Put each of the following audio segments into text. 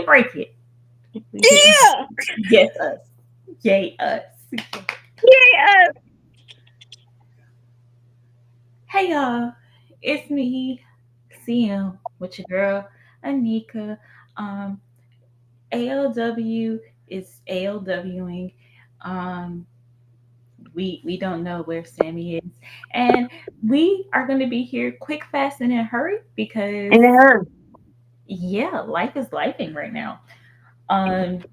break it. Yeah. Yes, us. Yay, us. Yeah. Hey, y'all. It's me, CM, with your girl, Anika. Um, ALW is ALWing. Um, we don't know where Sammy is. And we are going to be here quick, fast, and in a hurry because, And her. yeah, life is lifing right now. Um,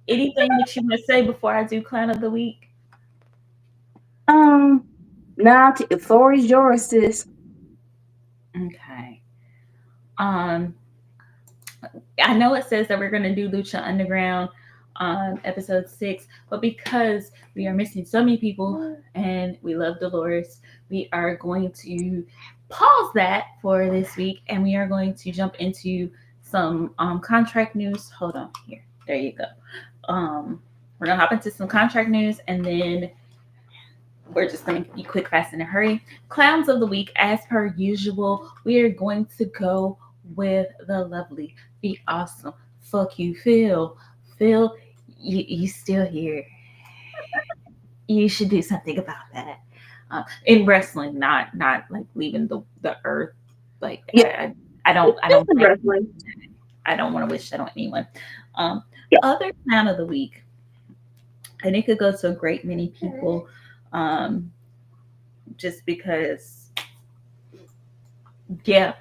Anything that you want to say before I do Clown of the Week? Um. Now the floor is yours, sis. Okay. Um, I know it says that we're going to do Lucha Underground episode 6, but because we are missing so many people and we love Dolores, we are going to pause that for this week and we are going to jump into some contract news. Hold on here. There you go. We're going to hop into some contract news and then we're just going to be quick, fast, and in a hurry. Clowns of the week, as per usual, we are going to go with the lovely, the awesome, fuck you, Phil. Phil, you still here. You should do something about that. In wrestling, not like leaving the earth. Like Yeah. I Just don't the think wrestling. I don't want to wish that on anyone. Um, Yeah. Other clown of the week, and it could go to a great many people. Just because, yeah,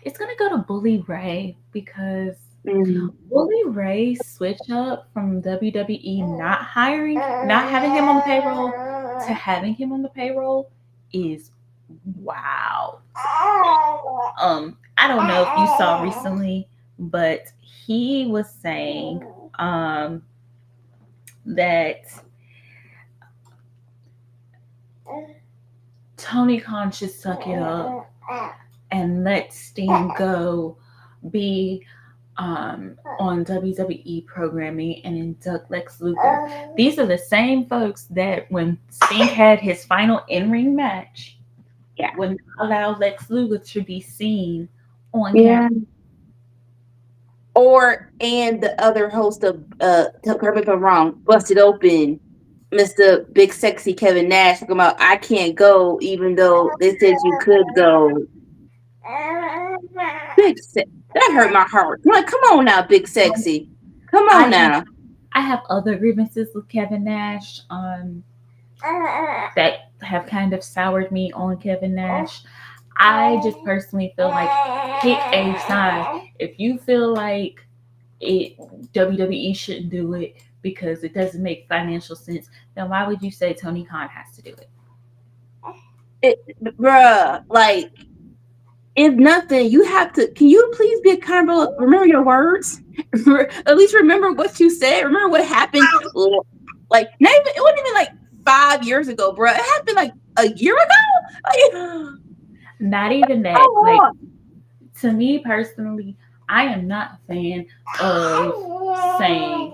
it's gonna go to Bully Ray because Mm. Bully Ray's switch up from WWE not having him on the payroll to having him on the payroll is wow. I don't know if you saw recently, but he was saying um that Tony Khan should suck it up and let Sting go be on WWE programming and induct Lex Luger. These are the same folks that when Sting had his final in-ring match, Yeah. would allow Lex Luger to be seen on camera. Yeah. And the other host of correct me if I'm wrong, Busted Open, Mr. Big Sexy Kevin Nash talking about I can't go even though they said you could go. That hurt my heart. I'm like, come on now, Big Sexy. Come I on now. I have other grievances with Kevin Nash that have kind of soured me on Kevin Nash. I just personally feel like pick a side. If you feel like it WWE shouldn't do it because it doesn't make financial sense, then why would you say Tony Khan has to do it? Bruh, like, if nothing, you have to. Can you please be accountable? Remember your words. At least remember what you said. Remember what happened. Like, not even, it wasn't even like 5 years ago, bro. It happened like a year ago. Like, Not even that. Like, to me personally, I am not a fan of saying,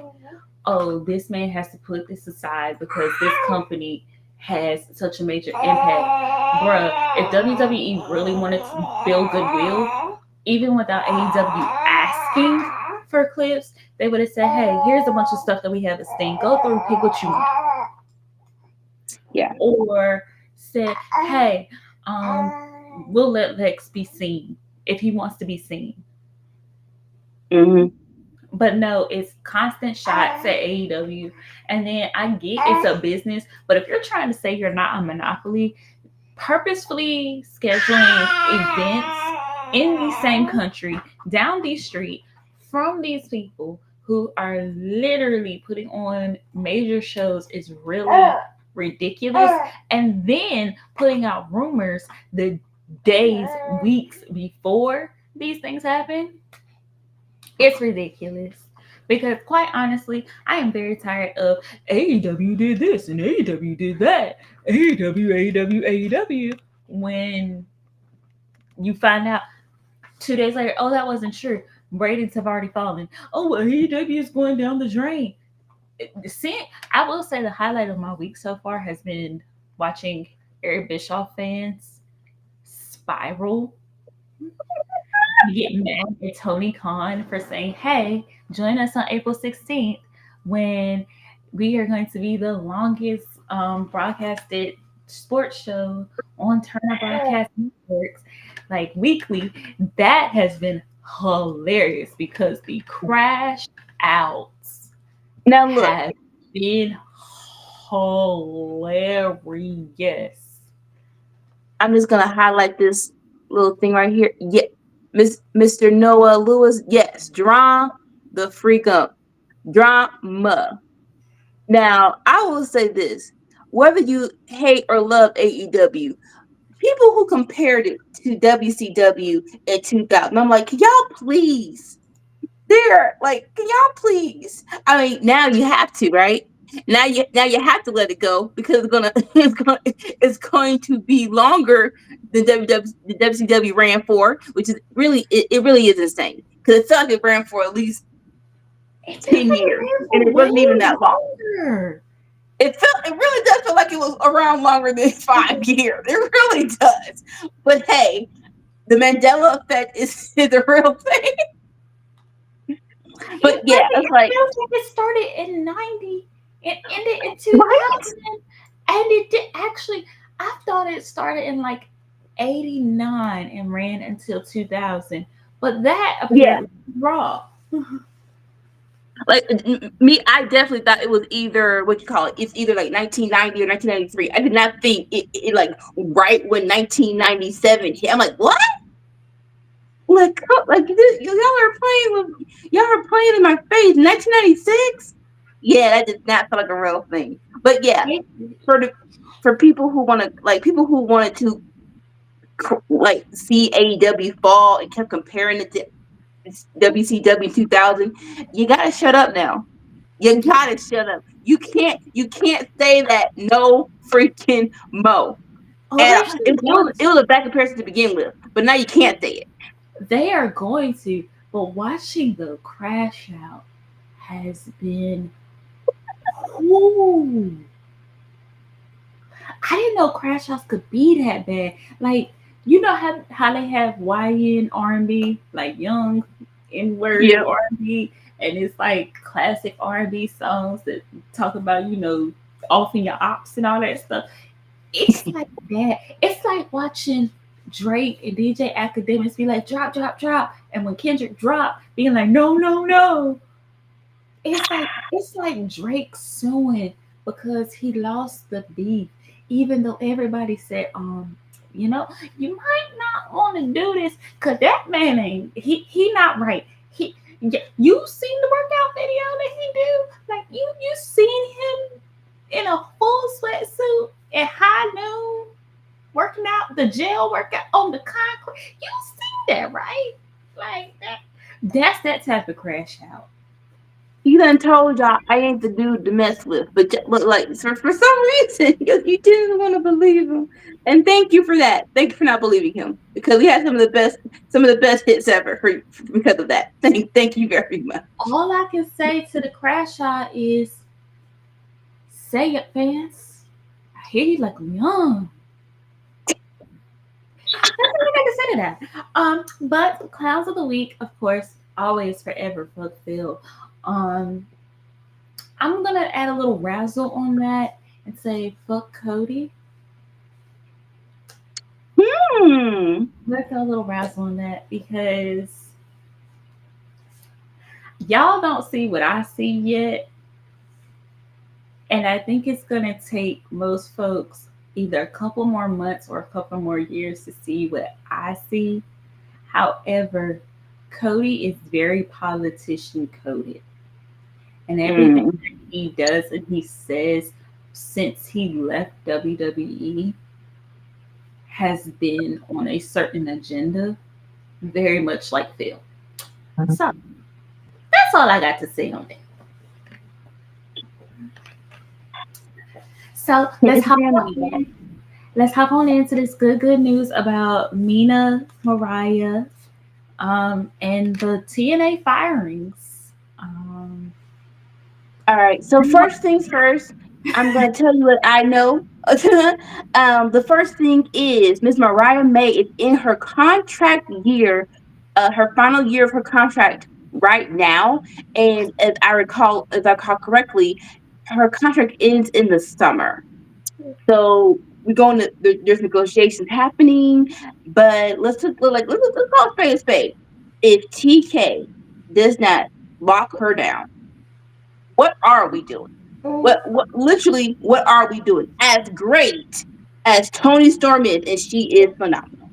oh, this man has to put this aside because this company has such a major impact. Bruh, if WWE really wanted to build goodwill, even without AEW asking for clips, they would have said, hey, here's a bunch of stuff that we have at Sting. Go through, pick what you want. Yeah. Or said, hey, we'll let Lex be seen if he wants to be seen. Mm-hmm. But no, it's constant shots at AEW. And then I get it's a business, but if you're trying to say you're not a monopoly, purposefully scheduling events in the same country, down the street, from these people who are literally putting on major shows is really ridiculous. And then putting out rumors the days, weeks before these things happen, it's ridiculous. Because quite honestly, I am very tired of AEW did this and AEW did that. AEW. When you find out 2 days later, oh, that wasn't true. Ratings have already fallen. Oh, well, AEW is going down the drain. I will say the highlight of my week so far has been watching Eric Bischoff fans spiral You get mad at Tony Khan for saying, "Hey, join us on April 16th when we are going to be the longest broadcasted sports show on Turner Broadcast Networks, like weekly." That has been hilarious because the crash outs Now look, have been hilarious. I'm just gonna highlight this little thing right here. Yeah, Mr. Noah Lewis. Yes, the freak up, drama. Now I will say this: whether you hate or love AEW, people who compared it to WCW in 2000, I'm like, can y'all please? There, like, can y'all please? I mean, now you have to, right? Now you have to let it go because it's going to be longer than the WCW ran for, which is really it really is insane because it felt like it ran for at least It feels 10 years like it and ran it for way wasn't even that long. longer. It really does feel like it was around longer than 5 years. It really does. But hey, the Mandela effect is a real thing. But It yeah, really it's it like feels like it started in 90 and ended in right. 2000. And it did actually, I thought it started in like 89 and ran until 2000. But that Yeah, apparently was raw. like me, I definitely thought it was either what you call it. It's either like 1990 or 1993. I did not think it like right when 1997 hit. I'm like, what? Like y'all are playing in my face. 1996. Yeah, that did not feel like a real thing. But yeah, for the for people who want to like people who wanted to like see AEW fall and kept comparing it to WCW 2000, you gotta shut up now. You gotta shut up. You can't say that no freaking mo. Oh, And they're still going it was a bad comparison to begin with, but now you to. can't say it. They are going to. But watching the crash out has been. Ooh, I didn't know crash outs could be that bad. Like, you know how they have YN R&B, like young N-word Yep. R&B, and it's like classic R&B songs that talk about, offing your ops and all that stuff. It's like that. It's like watching Drake and DJ Academics be like, drop, drop, drop. And when Kendrick drop, being like, no, no, no. It's like Drake suing because he lost the beef, even though everybody said, you know, you might not want to do this because that man ain't he not right. You seen the workout video that he do? Like you seen him in a full sweatsuit at high noon working out the jail workout on the concrete. You seen that, right? Like that. That's that type of crash out. He done told y'all I ain't the dude to mess with, but like for some reason you didn't want to believe him, and thank you for that. Thank you for not believing him because we had some of the best hits ever because of that. Thank you very much. All I can say to the crash out is say it, fans. I hear you like I'm young. That's all I got to say to that. But clowns of the week, of course, always forever fuck Phil. Um, I'm gonna add a little razzle on that and say fuck Cody. Hmm. Let's add a little razzle on that because y'all don't see what I see yet, and I think it's gonna take most folks either a couple more months or a couple more years to see what I see. However, Cody is very politician coded, and everything Mm. that he does and he says since he left WWE has been on a certain agenda, very much like Phil. So that's all I got to say on that. So Can't stand that. let's hop on into this good news about Mina, Mariah, and the TNA firings. Um, All right. So first things first, I'm gonna tell you what I know. The first thing is Miss Mariah May is in her contract year her final year of her contract right now, and if I recall correctly, her contract ends in the summer. So we're going to there's negotiations happening, but let's call a spade a spade. If TK does not lock her down, what are we doing? What literally what are we doing? As great as Tony Storm is, and she is phenomenal.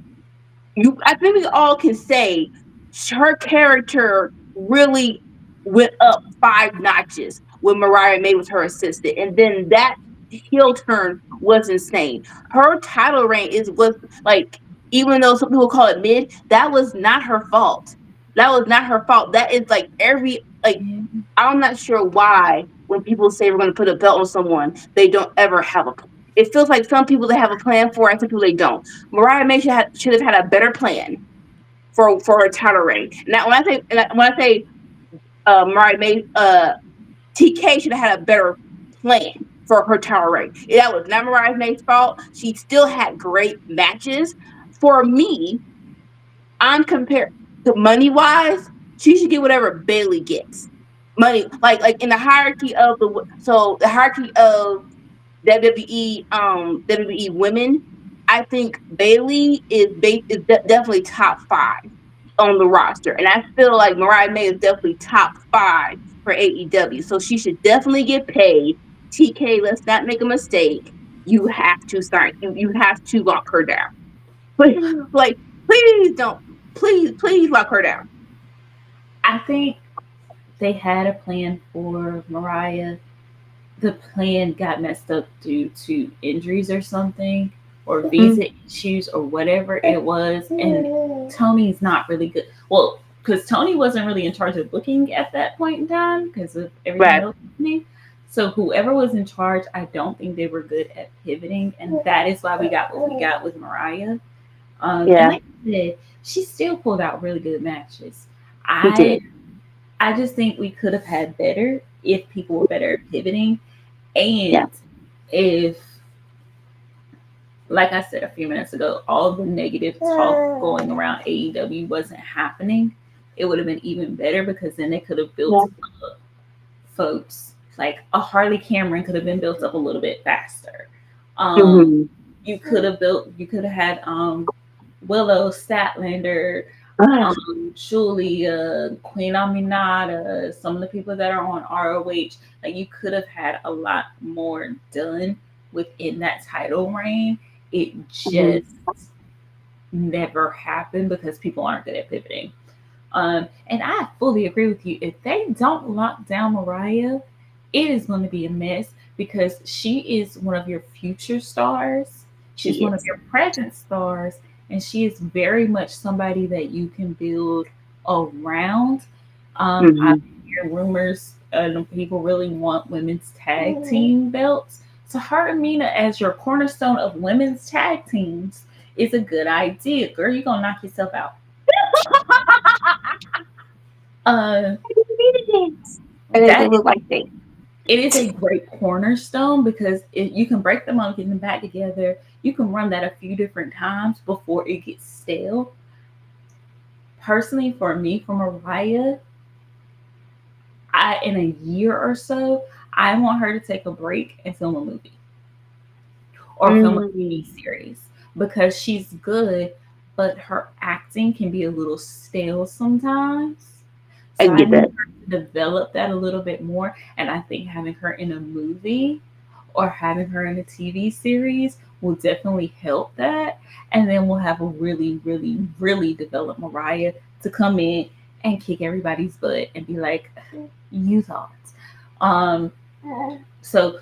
I think we all can say her character really went up 5 notches when Mariah May was her assistant, and then that heel turn was insane. Her title reign was like, even though some people call it mid, that was not her fault. That was not her fault. That is like I'm not sure why when people say we're going to put a belt on someone, they don't ever have a plan. It feels like some people they have a plan for, and some people they don't. Mariah May should have had a better plan for her title reign. Now, when I say Mariah May, TK should have had a better plan for her title reign. That was not Mariah May's fault. She still had great matches. For me, I'm compared to money wise, she should get whatever Bailey gets. Money, like in the hierarchy of the hierarchy of WWE women, I think Bailey is definitely top 5 on the roster, and I feel like Mariah May is definitely top 5 for AEW. So she should definitely get paid. TK, let's not make a mistake. You have to sign. You have to lock her down. But like, please don't. Please lock her down. I think they had a plan for Mariah. The plan got messed up due to injuries or something, or visa issues or whatever it was. And Tony's not really good. Well, because Tony wasn't really in charge of booking at that point in time because of everything Right. else happening. So whoever was in charge, I don't think they were good at pivoting, and that is why we got what we got with Mariah. Yeah, And like I said, she still pulled out really good matches. he I did. I just think we could have had better if people were better at pivoting, Yeah. and if, like I said a few minutes ago, all the negative talk going around AEW wasn't happening, it would have been even better because then they could have built Yeah. up folks. Like a Harley Cameron could have been built up a little bit faster. Um, Mm-hmm. you could have had Willow Statlander, Ah, Julia, Queen Aminata, some of the people that are on ROH. Like you could have had a lot more done within that title reign. It mhm. just never happened because people aren't good at pivoting. And I fully agree with you. If they don't lock down Mariah, it is going to be a mess because she is one of your future stars. She's She one of is. your present stars, and she is very much somebody that you can build around. I Mm-hmm. hear rumors people really want women's tag team belts. So her Amina as your cornerstone of women's tag teams is a good idea. Girl, you're gonna knock yourself out. Uh, I didn't mean it. And it that looked like they. it is a great cornerstone because you can break them up, get them back together. You can run that a few different times before it gets stale. Personally, for me, for Mariah, in a year or so, I want her to take a break and film a movie or film a Mm, TV series because she's good, but her acting can be a little stale sometimes. I So I get need that. her to develop that a little bit more. And I think having her in a movie or having her in a TV series will definitely help that. And then we'll have a really, really, really developed Mariah to come in and kick everybody's butt and be like, you thought. Um, so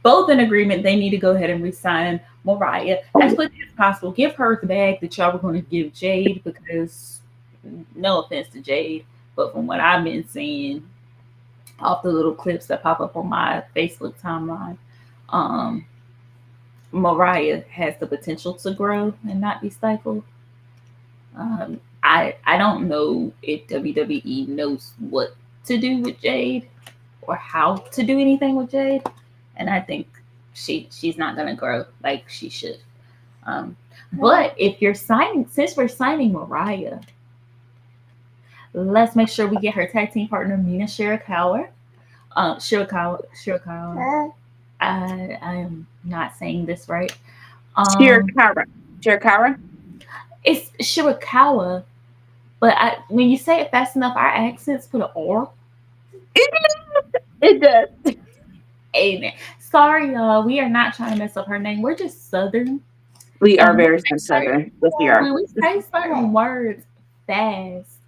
both in agreement they need to go ahead and resign Mariah as quickly as possible. Give her the bag that y'all were going to give Jade because no offense to Jade, but from what I've been seeing off the little clips that pop up on my Facebook timeline, um, Mariah has the potential to grow and not be stifled. I don't know if WWE knows what to do with Jade or how to do anything with Jade, and I think she's not gonna grow like she should. Um, but if you're signing, since we're signing Mariah, Let's make sure we get her tag team partner, Mina Shirakawa. Shirakawa. I am not saying this right. Um, Shirakawa. Shirakawa. it's Shirakawa, but when you say it fast enough, our accents put an R. It does. Amen. Sorry, y'all. We are not trying to mess up her name. We're just Southern. We are And very southern. Yes, we are. when we say certain words fast,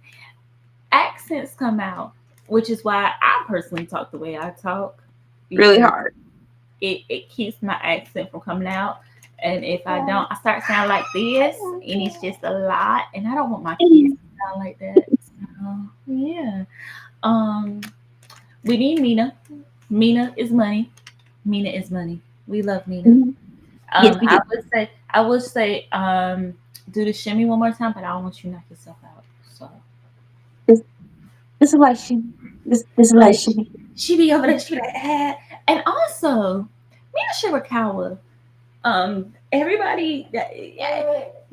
accents come out, which is why I personally talk the way I talk. Really Because hard. it keeps my accent from coming out. And if I don't, I start sounding like this, and it's just a lot. And I don't want my kids to sound like that. So, yeah. Um, we need Mina. Mina is money. Mina is money. We love Mina. Mhm. Yes, we do. I would say, do the shimmy one more time, but I don't want you to knock yourself out. So, This, this is why she. This is why like, she. she be over there, she be like, and also, Mina Shirakawa, everybody,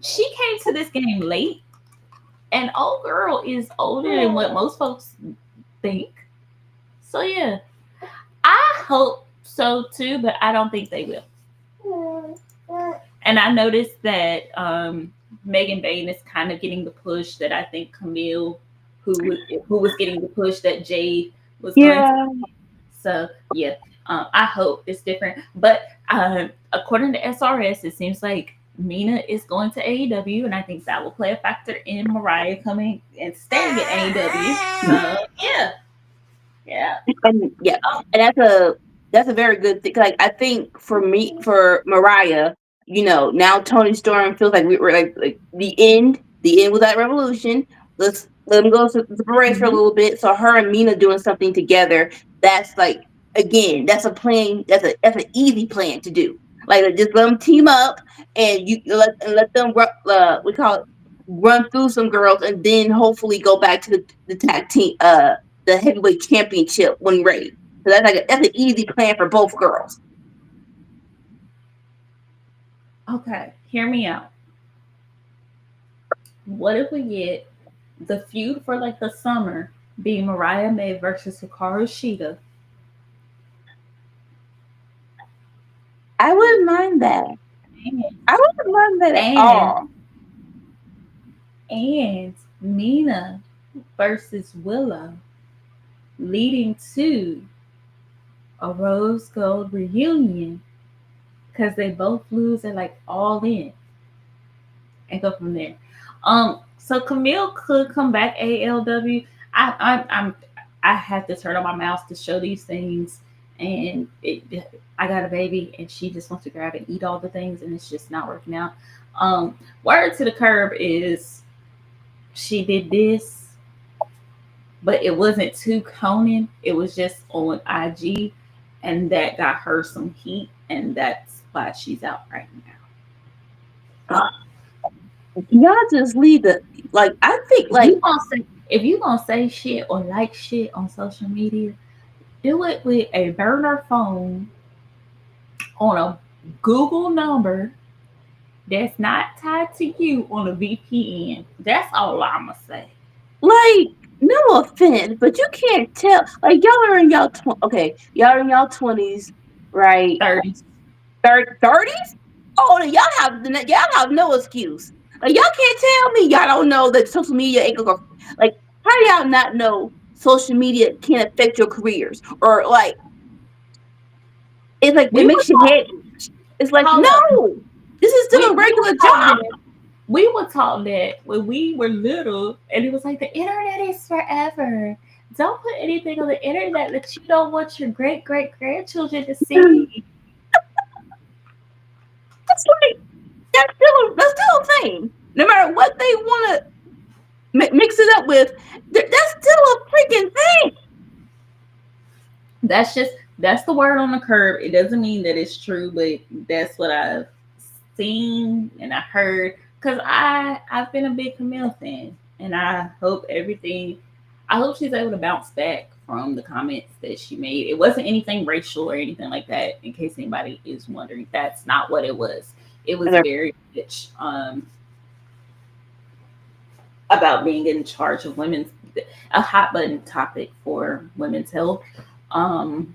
she came to this game late, and old girl is older than what most folks think. So yeah, I hope so too, but I don't think they will. And I noticed that Megan Bain is kind of getting the push that I think Camille, who was getting the push that Jade was going to. Yeah. So yeah, I hope it's different. But according to SRS, it seems like Mina is going to AEW, and I think that will play a factor in Mariah coming and staying at AEW. So yeah, yeah. Yeah, and that's a very good thing. Like I think for me, for Mariah, now Tony Storm feels like we were like the end was that revolution. Let's let them go to the parade for a Mhm. little bit. So her and Mina doing something together. That's like again, that's a plan. That's an easy plan to do. Like just let them team up and let them we call it run through some girls and then hopefully go back to the tag team the heavyweight championship when ready. So that's an easy plan for both girls. Okay, hear me out. What if we get the feud for like the summer being Mariah May versus Hikaru Shida, I wouldn't mind that. I wouldn't mind that at and all. and Nina versus Willow, leading to a rose gold reunion because they both lose at like all in and go from there. So Camille could come back ALW. I'm I have to turn on my mouth to show these things, and I got a baby, and she just wants to grab and eat all the things, and it's just not working out. Word to the curb is she did this, but it wasn't to Conan. It was just on IG, and that got her some heat, and that's why she's out right now. Y'all just leave the I think If you gonna say shit or like shit on social media, do it with a burner phone on a Google number that's not tied to you on a VPN. That's all I'ma say. like no offense, but you can't tell. Like y'all are in y'all are in y'all 20s, right? 30s. 30s? Oh, then y'all have no excuse. Like y'all can't tell me y'all don't know that social media ain't gonna like. How do y'all not know social media can affect your careers or like it's like it We were makes your taught, head. It's like hold up. no, this is still a We were regular taught job. that we were taught that when we were little, and it was like the internet is forever. Don't put anything on the internet that you don't want your great great grandchildren to see. It's like that's still a thing. No matter what they want to mix it up with, that's still a freaking thing. That's the word on the curb. It doesn't mean that it's true, but that's what I've seen and I heard. Cause I've been a big Camille fan, and I hope she's able to bounce back from the comments that she made. It wasn't anything racial or anything like that. In case anybody is wondering, that's not what it was. It was very much about being in charge of women's a hot button topic for women's health. Um,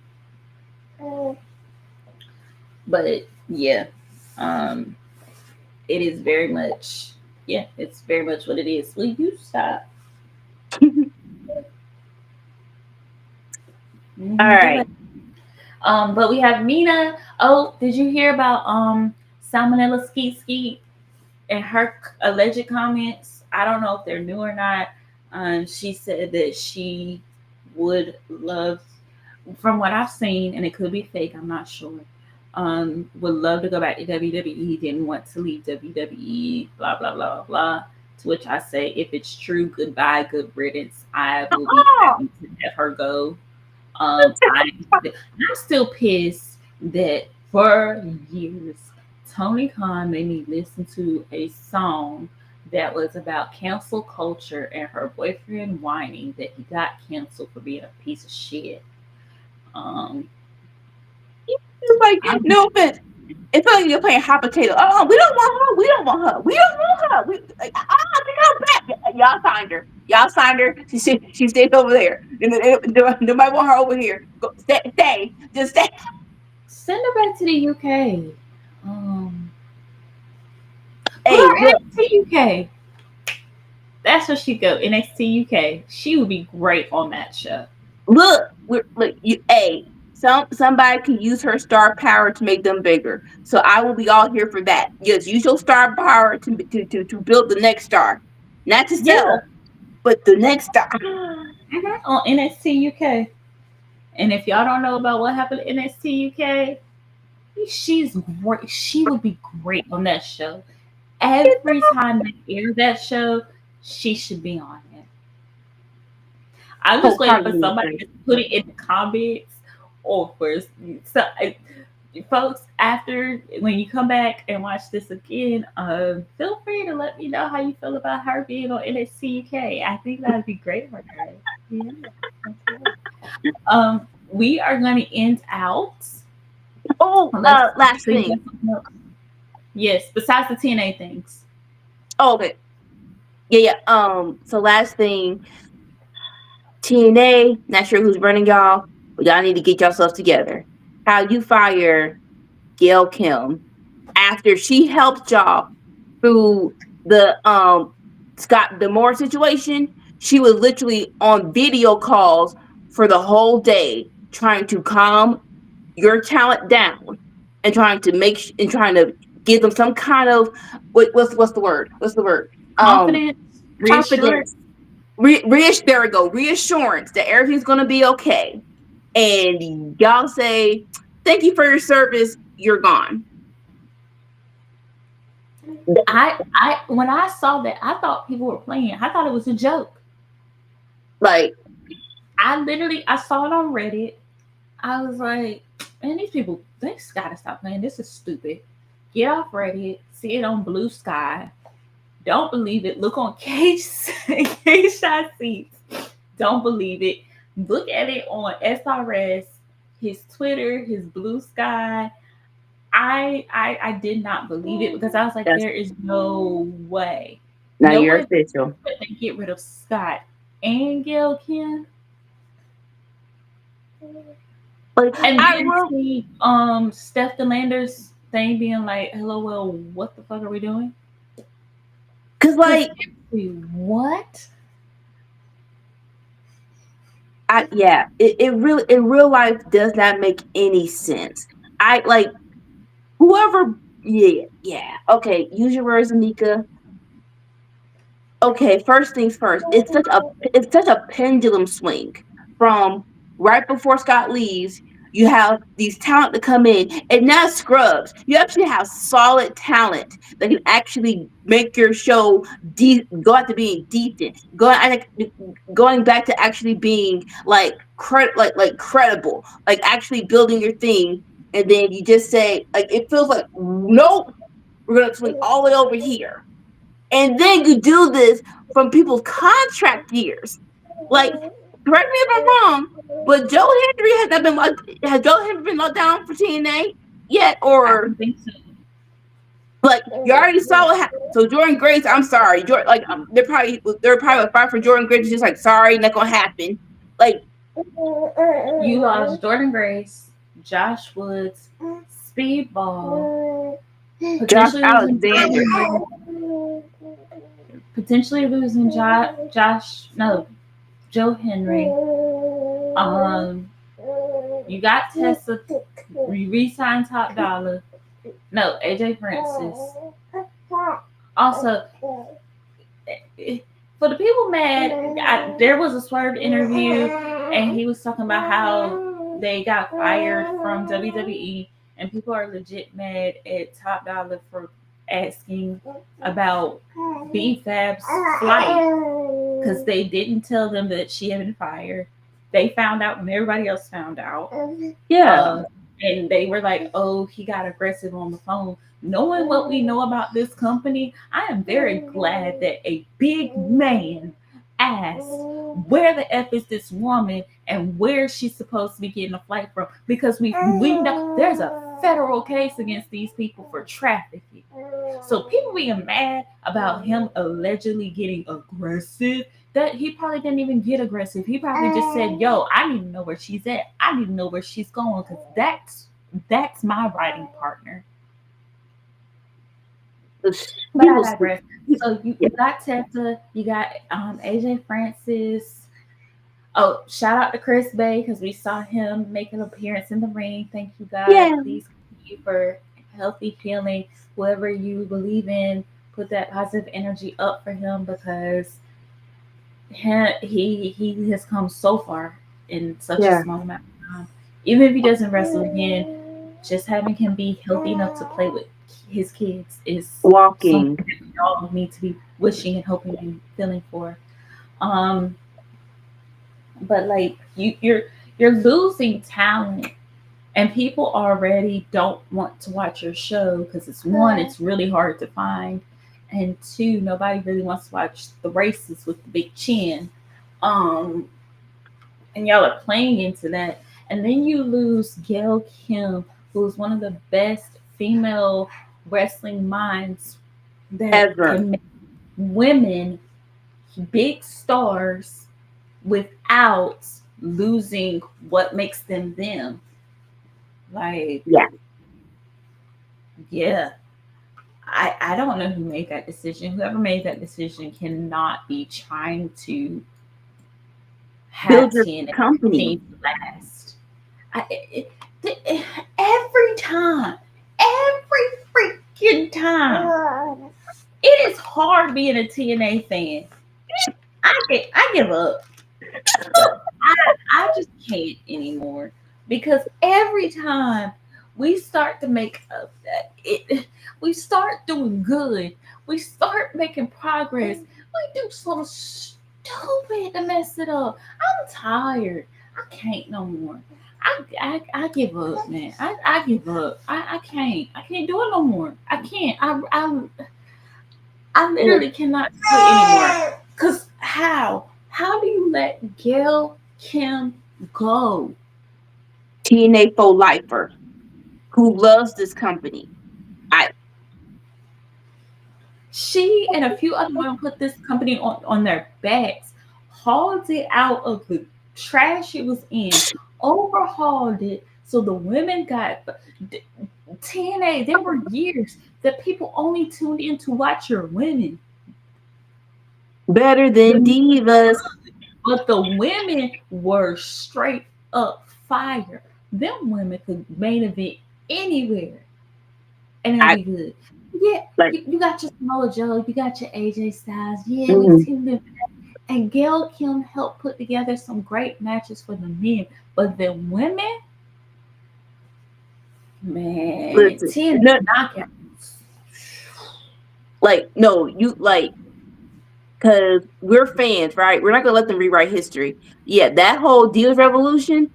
but yeah, um, it is very much, yeah, it's very much what it is. Will you stop? All Go ahead. right. But we have Mina. Oh, did you hear about Salmonella Skeet Skeet and her alleged comments? I don't know if they're new or not. She said that she would love, from what I've seen, and it could be fake, I'm not sure. Would love to go back to WWE, didn't want to leave WWE, blah blah blah blah. To which I say, if it's true, goodbye, good riddance. I will be Oh, happy to let her go. I'm still pissed that for years Tony Khan made me listen to a song that was about cancel culture and her boyfriend whining that he got canceled for being a piece of shit. Um, it's like I'm no offense. It's like you're playing hot potato. Oh, we don't want her. We don't want her. We don't want her. We, like, think I'm back. Y'all signed her. Y'all signed her. She stays over there. Nobody want her over here. Go, stay. Just stay. send her back to the UK. Um, put Hey, her in look, NXT UK. That's where she go. NXT UK. She would be great on that show. look. You, hey, somebody can use her star power to make them bigger. So I will be all here for that. Yes, use your star power to build the next star, not to Yeah. sell, but the next star. On NXT UK. And if y'all don't know about what happened in NXT UK, she's great. She would be great on that show. Every time they air that show, she should be on it. I'm just waiting for Wholeheartedly somebody agree. to put it in the comments or for so, folks after when you come back and watch this again. Feel free to let me know how you feel about her being on NXT UK. I think that'd be great for her. Yeah, that's right. We are going to end out. Oh, Let's last see. thing. Yes, besides the TNA things. Oh, okay. Yeah. So last thing, TNA. Not sure who's running y'all, but y'all need to get yourselves together. How you fire Gail Kim after she helped y'all through the Scott Demore situation? She was literally on video calls for the whole day trying to calm your talent down and trying to give them some kind of what's the word? What's the word? Um Confidence, reassurance. Confidence. There we go. Reassurance that everything's gonna be okay. And y'all say, thank you for your service, you're gone. I when I saw that, I thought people were playing. I thought it was a joke. Like, I saw it on Reddit. I was like, man, these people, they just gotta stop playing. This is stupid. Get off Reddit, see it on Blue Sky. Don't believe it. Look on Cage Shot Seats. Don't believe it. Look at it on SRS, his Twitter, his Blue Sky. I did not believe it because I was like, that's there is no way. now No you're way official. that they get rid of Scott and Gail Kim. Like, And I then will, see Steph Delander's thing being like, hello, well, what the fuck are we doing? cause Because like, what? yeah, it really in real life does not make any sense. I like whoever. Yeah. Okay, use your words, Anika. Okay, first things first. It's such a pendulum swing from right before Scott leaves. You have these talent to come in, and not scrubs. You actually have solid talent that can actually make your show go out to being decent, going back to actually being like credible, like actually building your thing. And then you just say like it feels like nope, we're gonna swing all the way over here, and then you do this from people's contract years. Like, correct me if I'm wrong, but Joe Hendry has Joe Hendry been locked down for TNA yet, I or don't think so. Like you already saw what happened. So Jordan Grace, I'm sorry, Jordan. Like they're probably a fight for Jordan Grace. Just like sorry, not gonna happen. Like You lost Jordan Grace, Josh Woods, Speedball, Josh potentially losing Alexander. Josh. No, Joe Henry. You got Tessa. Re-signed Top Dollar. No, AJ Francis. Also, for the people mad, there was a Swerve interview, and he was talking about how they got fired from WWE, and people are legit mad at Top Dollar for asking about B Fab's flight because they didn't tell them that she had been fired. They found out when everybody else found out. Yeah. And they were like, oh, he got aggressive on the phone. Knowing what we know about this company, I am very glad that a big man asked, where the F is this woman and where she's supposed to be getting a flight from? Because we know there's a federal case against these people for trafficking. So people being mad about him allegedly getting aggressive, that he probably didn't even get aggressive. He probably just said, yo, I need to know where she's at. I need to know where she's going because that's my writing partner. But I digress. So you got Tessa, you got AJ Francis. Oh, shout out to Chris Bay because we saw him make an appearance in the ring. Thank you, God. Yeah. Please continue for healthy healing. Whoever you believe in, put that positive energy up for him because he has come so far in such a small amount of time. Even if he doesn't wrestle again, just having him be healthy enough to play with his kids is walking. Something that we all need to be wishing and hoping and feeling for. But like you're losing talent, and people already don't want to watch your show because it's really hard to find, and two, nobody really wants to watch the racists with the big chin. And y'all are playing into that, and then you lose Gail Kim, who's one of the best female wrestling minds that can make women big stars without losing what makes them them. Like, yeah. I don't know who made that decision. Whoever made that decision cannot be trying to have build your company last. Every freaking time, it is hard being a TNA fan. I give up. I just can't anymore because every time we start to make we start doing good, we start making progress, we do something stupid to mess it up. I'm tired. I can't no more. I give up, man. I give up. I can't do it no more. I can't. I literally cannot do it anymore. Cause how do you let Gail Kim go? TNA for lifer who loves this company. She and a few other women put this company on their backs, hauled it out of the trash it was in, overhauled it so the women got TNA. There were years that people only tuned in to watch your women. Better than divas. But the women were straight up fire. Them women could main event anywhere. And it'll be good. Yeah, you got your Samoa Joe, you got your AJ Styles. Yeah, we tuned in. And Gail Kim helped put together some great matches for the men. But the women, man, listen, knockouts. Like, no, you like, because we're fans, right? We're not gonna let them rewrite history. Yeah, that whole Divas Revolution,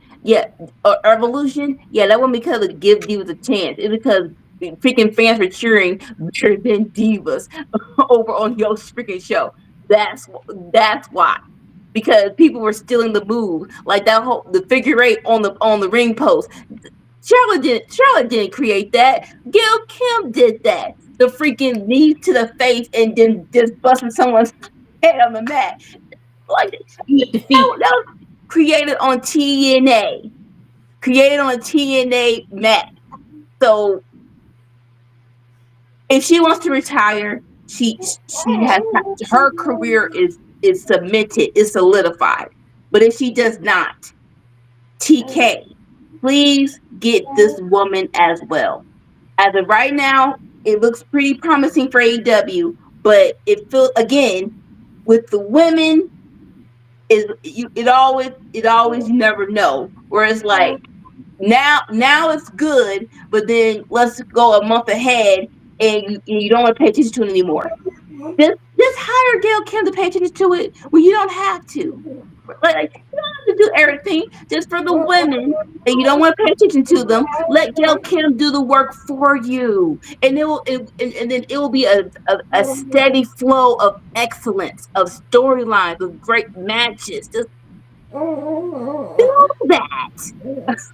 evolution, that wasn't because of give Divas a chance. It's because freaking fans were cheering better than Divas over on your freaking show. That's why. Because people were stealing the move, like the figure eight on the ring post. Charlotte didn't create that. Gail Kim did that. the freaking knee to the face and then just busting someone's head on the mat. Like You defeat. that was created on TNA, created on a TNA mat. So if she wants to retire, she has her career is cemented, is solidified. But if she does not, TK, please get this woman as well. As of right now, it looks pretty promising for AEW, but it feels again with the women is you it always you never know. Whereas like now it's good, but then let's go a month ahead and you don't want to pay attention to it anymore. Just hire Gail Kim to pay attention to it when you don't have to. Like you don't have to do everything just for the women, and you don't want to pay attention to them. Let Gail Kim do the work for you, and and then it will be a steady flow of excellence, of storylines, of great matches. Just do that.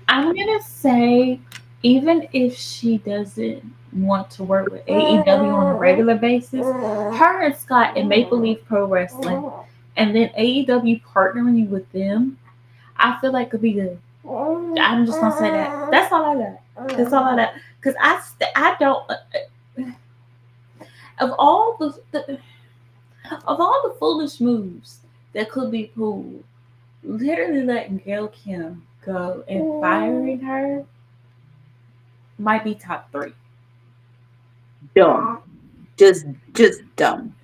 I'm gonna say, even if she doesn't want to work with AEW on a regular basis, her and Scott in Maple Leaf Pro Wrestling, and then AEW partnering with them, I feel like could be good. I'm just gonna say that. That's all I got. That's all I got. Cause I don't of all of all the foolish moves that could be pulled, literally letting Gail Kim go and firing her might be top 3. Dumb, just dumb.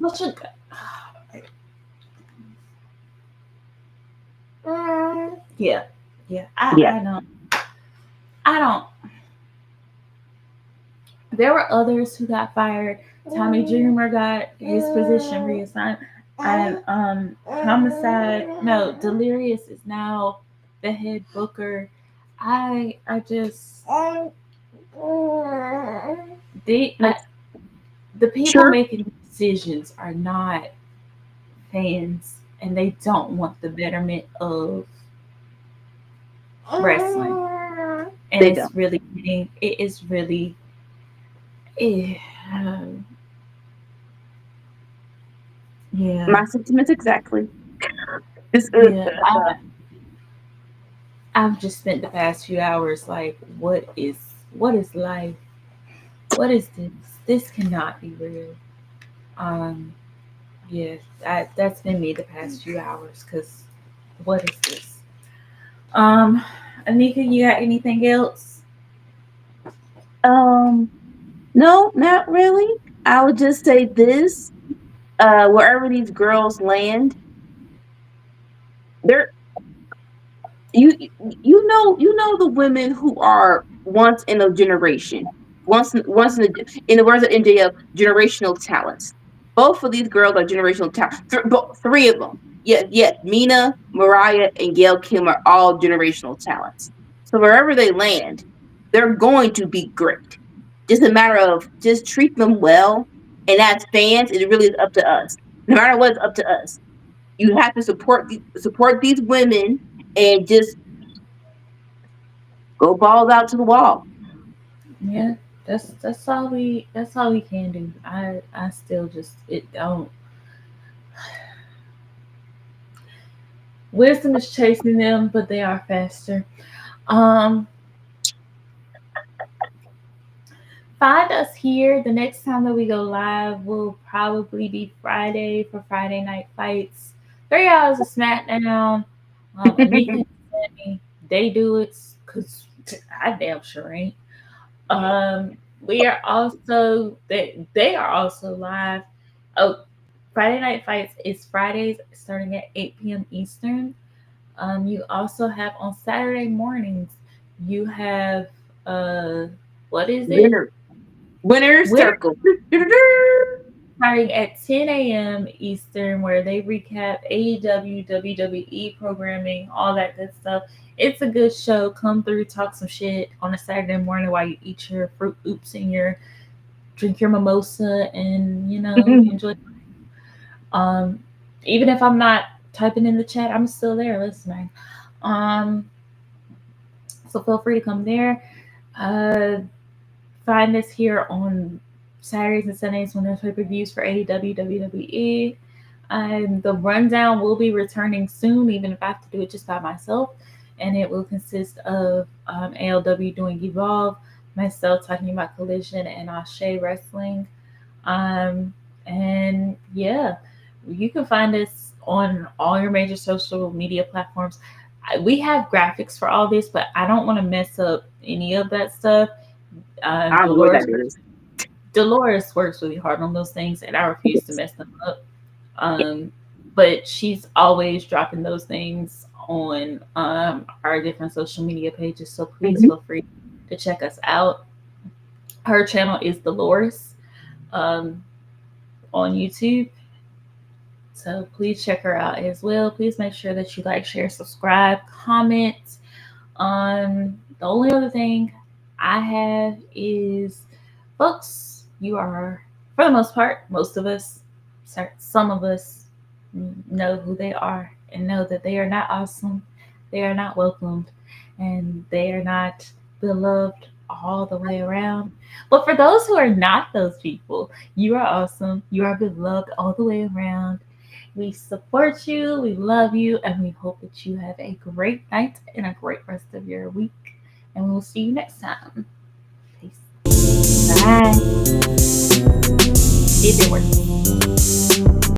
Such a yeah, yeah. I don't. There were others who got fired. Tommy Dreamer got his position reassigned, and Homicide. No, Delirious is now the head booker. I just the people Sure, making decisions are not fans, and they don't want the betterment of wrestling. And they it's don't. really getting. It is really. eh, um, yeah, My sentiments exactly. This yeah. I've just spent the past few hours like, what is life? What is this? This cannot be real. Um, yeah, that's been me the past few hours. Cause what is this? Um, Anika, you got anything else? um no, not really. I would just say this: wherever these girls land, they're you know the women who are once in a generation, once in the words of MJF, generational talents. Both of these girls are generational talent. Three of them, yes, Mina, Mariah, and Gail Kim are all generational talents. So wherever they land, they're going to be great. Just a matter of just treat them well, and as fans, it really is up to us. No matter what, it's up to us. You have to support these women and just go balls out to the wall. Yeah, that's all we can do. I still just it don't. Wisdom is chasing them, but they are faster. Um, Find us here. The next time that we go live will probably be Friday for Friday Night Fights. 3 hours of SmackDown. Anika and Sammy, they do it because I damn sure ain't. We are also they are also live. Oh, Friday Night Fights is Fridays starting at 8 p.m. Eastern. You also have on Saturday mornings. You have uh, what is it? Winner, winner Winter circle. starting at 10 a.m. Eastern, where they recap AEW, WWE programming, all that good stuff. It's a good show. Come through, talk some shit on a Saturday morning while you eat your Fruit Loops and your drink your mimosa and enjoy. Um, Even if I'm not typing in the chat, I'm still there listening. Um, so feel free to come there. Uh, find us here on Saturdays and Sundays when there's pay-per-views for AEW, WWE. The rundown will be returning soon, even if I have to do it just by myself. And it will consist of ALW doing Evolve, myself talking about Collision and Ashe Wrestling. And yeah, you can find us on all your major social media platforms. We have graphics for all this, but I don't want to mess up any of that stuff. I don't know what that is. Dolores works really hard on those things, and I refuse to mess them up. But she's always dropping those things on our different social media pages. So please feel free to check us out. Her channel is Dolores on YouTube. So please check her out as well. Please make sure that you like, share, subscribe, comment. The only other thing I have is, folks, you are, for the most part, most of us, some of us know who they are and know that they are not awesome, they are not welcomed, and they are not beloved all the way around. But for those who are not those people, you are awesome, you are beloved all the way around. We support you, we love you, and we hope that you have a great night and a great rest of your week. And we will see you next time. Peace. Bye. It didn't work.